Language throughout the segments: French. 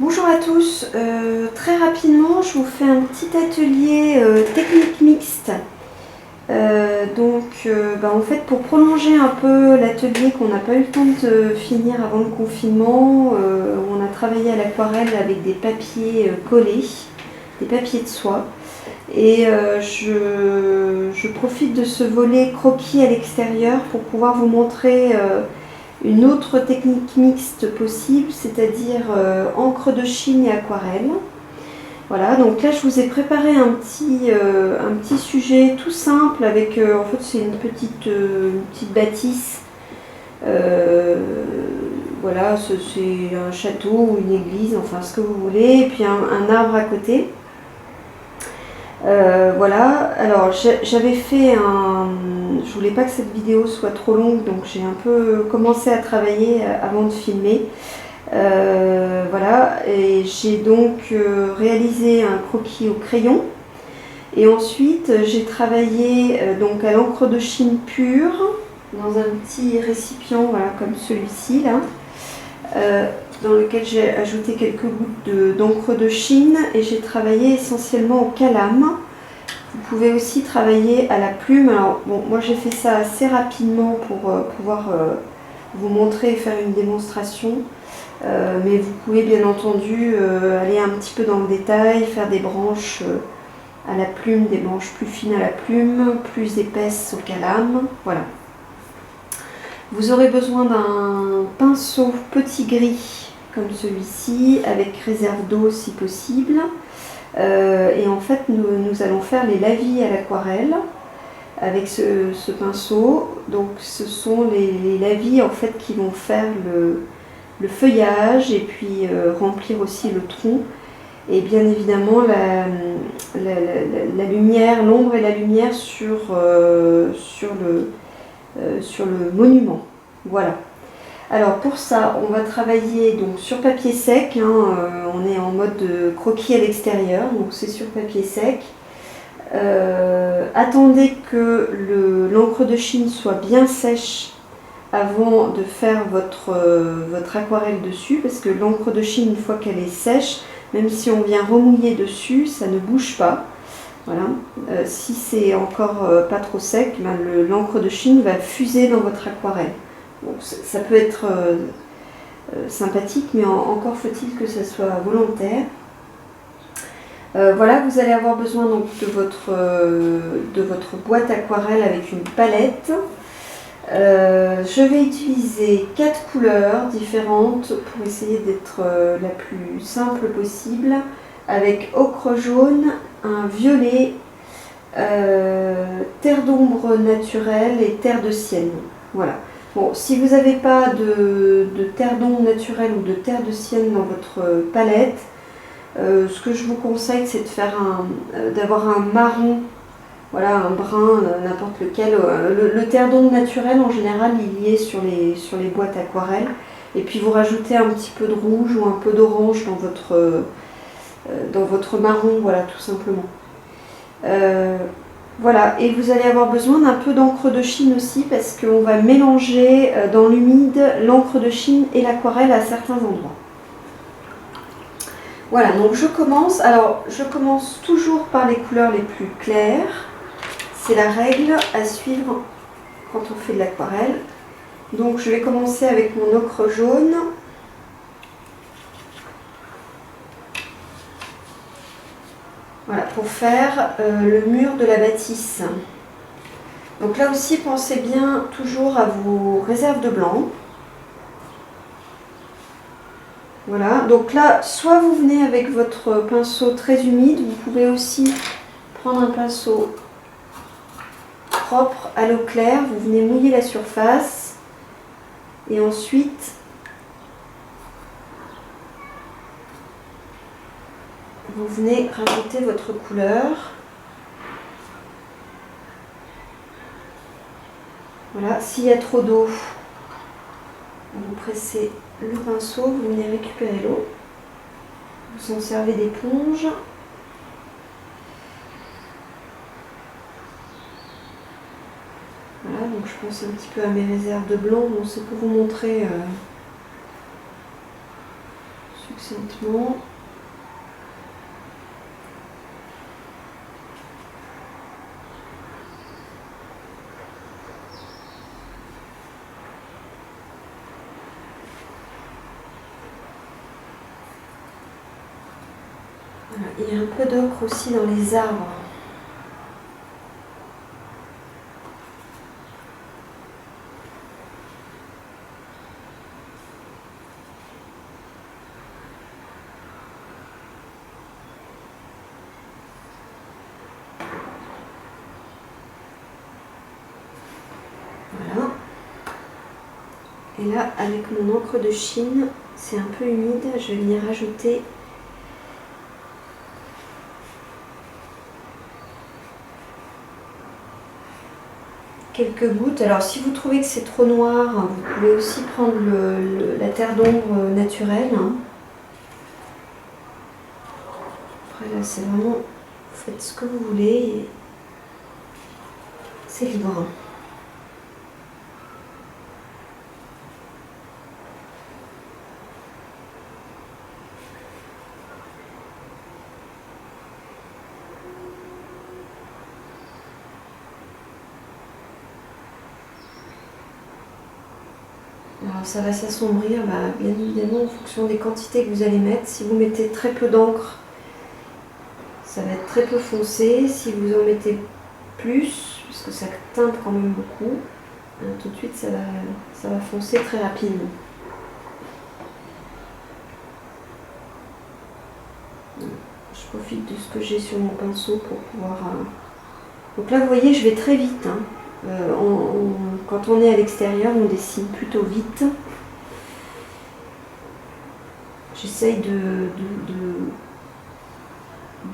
Bonjour à tous, très rapidement je vous fais un petit atelier technique mixte. En fait pour prolonger un peu l'atelier qu'on n'a pas eu le temps de finir avant le confinement, on a travaillé à l'aquarelle avec des papiers collés, des papiers de soie. Et je profite de ce volet croquis à l'extérieur pour pouvoir vous montrer une autre technique mixte possible, c'est-à-dire encre de Chine et aquarelle. Voilà, donc là je vous ai préparé un petit sujet tout simple avec, en fait c'est une petite bâtisse. Voilà, c'est un château ou une église, enfin ce que vous voulez, et puis un arbre à côté. Voilà, alors j'avais fait un... Je voulais pas que cette vidéo soit trop longue, donc j'ai un peu commencé à travailler avant de filmer. Voilà, et j'ai donc réalisé un croquis au crayon. Et ensuite j'ai travaillé donc à l'encre de Chine pure, dans un petit récipient, voilà, comme celui-ci là. Dans lequel j'ai ajouté quelques gouttes d'encre de Chine et j'ai travaillé essentiellement au calame. Vous pouvez aussi travailler à la plume. Alors bon, moi j'ai fait ça assez rapidement pour pouvoir vous montrer et faire une démonstration. Mais vous pouvez bien entendu aller un petit peu dans le détail, faire des branches à la plume, des branches plus fines à la plume, plus épaisses au calame. Voilà. Vous aurez besoin d'un pinceau petit gris comme celui-ci, avec réserve d'eau si possible. Et en fait, nous allons faire les lavis à l'aquarelle avec ce pinceau. Donc, ce sont les lavis en fait qui vont faire le feuillage et puis remplir aussi le tronc. Et bien évidemment, la lumière, l'ombre et la lumière sur le monument. Voilà. Alors pour ça, on va travailler donc sur papier sec, on est en mode croquis à l'extérieur, donc c'est sur papier sec. Attendez que l'encre de Chine soit bien sèche avant de faire votre aquarelle dessus, parce que l'encre de Chine, une fois qu'elle est sèche, même si on vient remouiller dessus, ça ne bouge pas. Voilà. Si c'est encore pas trop sec, l'encre de Chine va fuser dans votre aquarelle. Donc, ça peut être sympathique, mais encore faut-il que ça soit volontaire. Voilà, vous allez avoir besoin donc de votre boîte aquarelle avec une palette. Je vais utiliser 4 couleurs différentes pour essayer d'être la plus simple possible, avec ocre jaune, un violet, terre d'ombre naturelle et terre de sienne. Voilà. Bon, si vous n'avez pas de terre d'ombre naturelle ou de terre de sienne dans votre palette, ce que je vous conseille, c'est d'avoir un marron, voilà, un brun, n'importe lequel. Le terre d'ombre naturel, en général, il y est sur les boîtes aquarelles. Et puis vous rajoutez un petit peu de rouge ou un peu d'orange dans votre marron, voilà, tout simplement. Voilà, et vous allez avoir besoin d'un peu d'encre de Chine aussi, parce qu'on va mélanger dans l'humide l'encre de Chine et l'aquarelle à certains endroits. Voilà, donc je commence. Alors, je commence toujours par les couleurs les plus claires. C'est la règle à suivre quand on fait de l'aquarelle. Donc, je vais commencer avec mon ocre jaune. Voilà, pour faire le mur de la bâtisse. Donc là aussi, pensez bien toujours à vos réserves de blanc. Voilà, donc là, soit vous venez avec votre pinceau très humide, vous pouvez aussi prendre un pinceau propre à l'eau claire, vous venez mouiller la surface et ensuite vous venez rajouter votre couleur. Voilà, s'il y a trop d'eau, vous pressez le pinceau, vous venez récupérer l'eau, vous en servez d'éponge. Voilà, donc je pense un petit peu à mes réserves de blanc, bon, c'est pour vous montrer succinctement. Voilà, il y a un peu d'ocre aussi dans les arbres. Voilà. Et là, avec mon encre de Chine, c'est un peu humide, je vais venir rajouter quelques gouttes. Alors si vous trouvez que c'est trop noir, vous pouvez aussi prendre la terre d'ombre naturelle. Après là, c'est vraiment, vous faites ce que vous voulez et c'est libre. Alors ça va s'assombrir, bien évidemment en fonction des quantités que vous allez mettre. Si vous mettez très peu d'encre, ça va être très peu foncé. Si vous en mettez plus, puisque ça teinte quand même beaucoup, tout de suite ça va foncer très rapidement. Je profite de ce que j'ai sur mon pinceau pour pouvoir... Donc là vous voyez, je vais très vite. Quand on est à l'extérieur, on dessine plutôt vite. J'essaye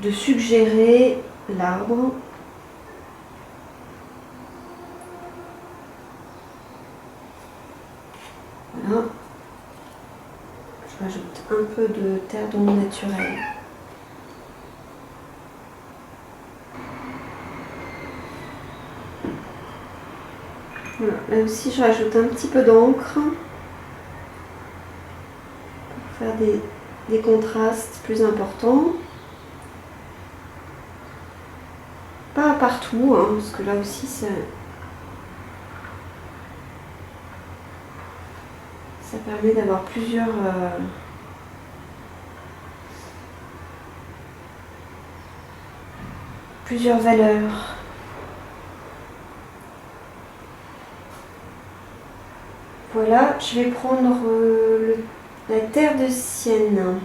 de suggérer l'arbre. Voilà. Je rajoute un peu de terre d'ombre naturelle. Voilà. Là aussi, je rajoute un petit peu d'encre pour faire des contrastes plus importants. Pas partout, parce que là aussi, ça permet d'avoir plusieurs valeurs. Voilà, je vais prendre la terre de sienne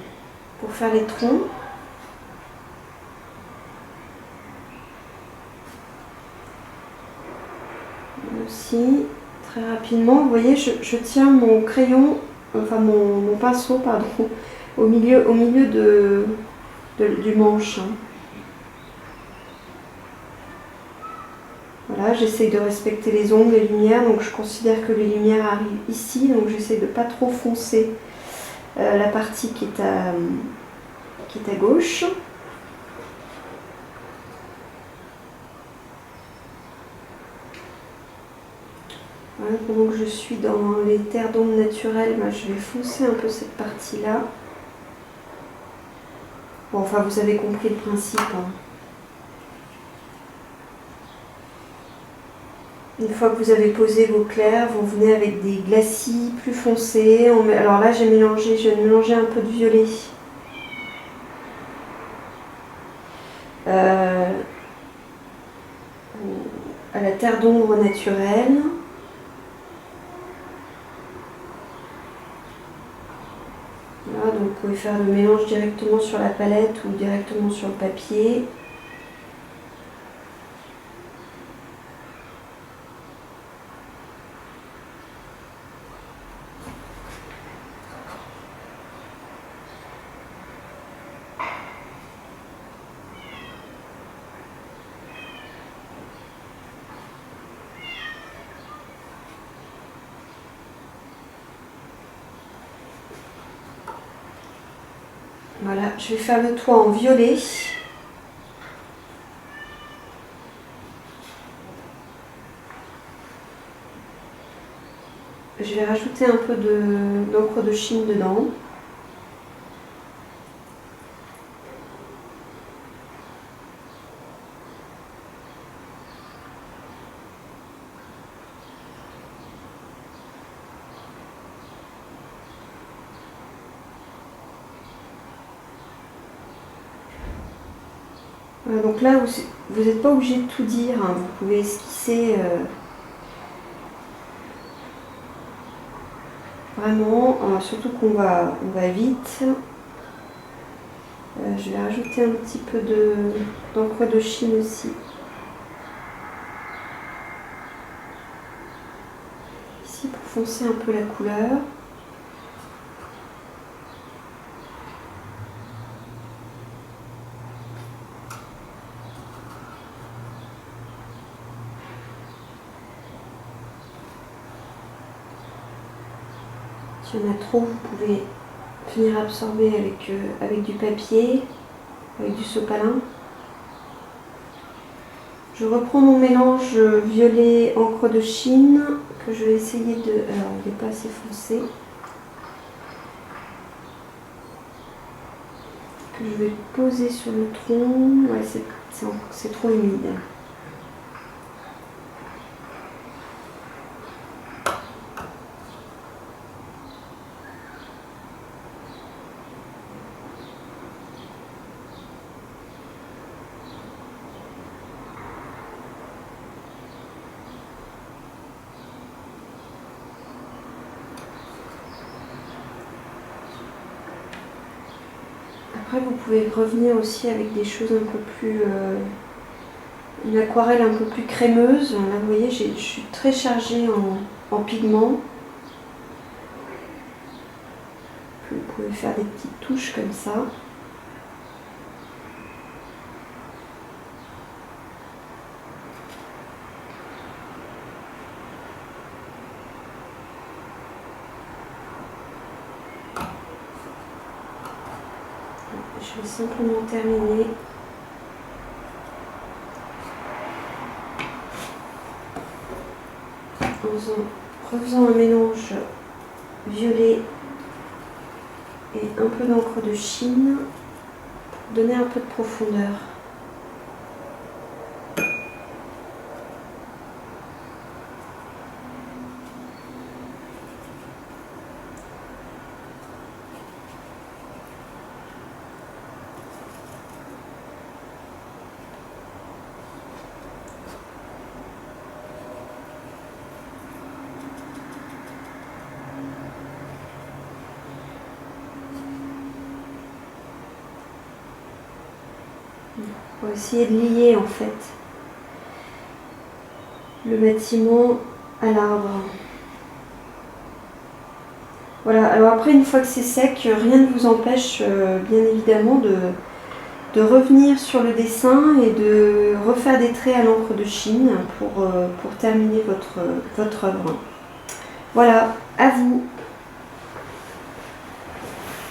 pour faire les troncs. Aussi, très rapidement, vous voyez, je tiens mon crayon, enfin mon pinceau, pardon, au milieu du manche. Voilà, j'essaye de respecter les ombres, les lumières, donc je considère que les lumières arrivent ici, donc j'essaie de ne pas trop foncer la partie qui est à gauche. Voilà, pendant que je suis dans les terres d'ombre naturelles, je vais foncer un peu cette partie-là. Bon, enfin, vous avez compris le principe. Une fois que vous avez posé vos clairs, vous venez avec des glacis plus foncés. Alors là, je viens de mélanger un peu de violet. À la terre d'ombre naturelle. Voilà, donc vous pouvez faire le mélange directement sur la palette ou directement sur le papier. Voilà, je vais faire le toit en violet. Je vais rajouter un peu d'encre de Chine dedans. Voilà, donc là, vous n'êtes pas obligé de tout dire, hein. Vous pouvez esquisser vraiment, surtout qu'on on va vite. Je vais rajouter un petit peu d'encre de Chine aussi. Ici pour foncer un peu la couleur. S'il y en a trop, vous pouvez venir absorber avec du papier, avec du sopalin. Je reprends mon mélange violet encre de Chine que je vais essayer de... Alors, il n'est pas assez foncé. Que je vais poser sur le tronc. Ouais, c'est trop humide. Après, vous pouvez revenir aussi avec des choses un peu plus... une aquarelle un peu plus crémeuse. Là, vous voyez, je suis très chargée en pigments. Vous pouvez faire des petites touches comme ça. Je vais simplement terminer. En refaisant un mélange violet et un peu d'encre de Chine pour donner un peu de profondeur. Pour essayer de lier en fait le bâtiment à l'arbre. Voilà, alors après une fois que c'est sec, rien ne vous empêche bien évidemment de revenir sur le dessin et de refaire des traits à l'encre de Chine pour terminer votre œuvre. Voilà, à vous!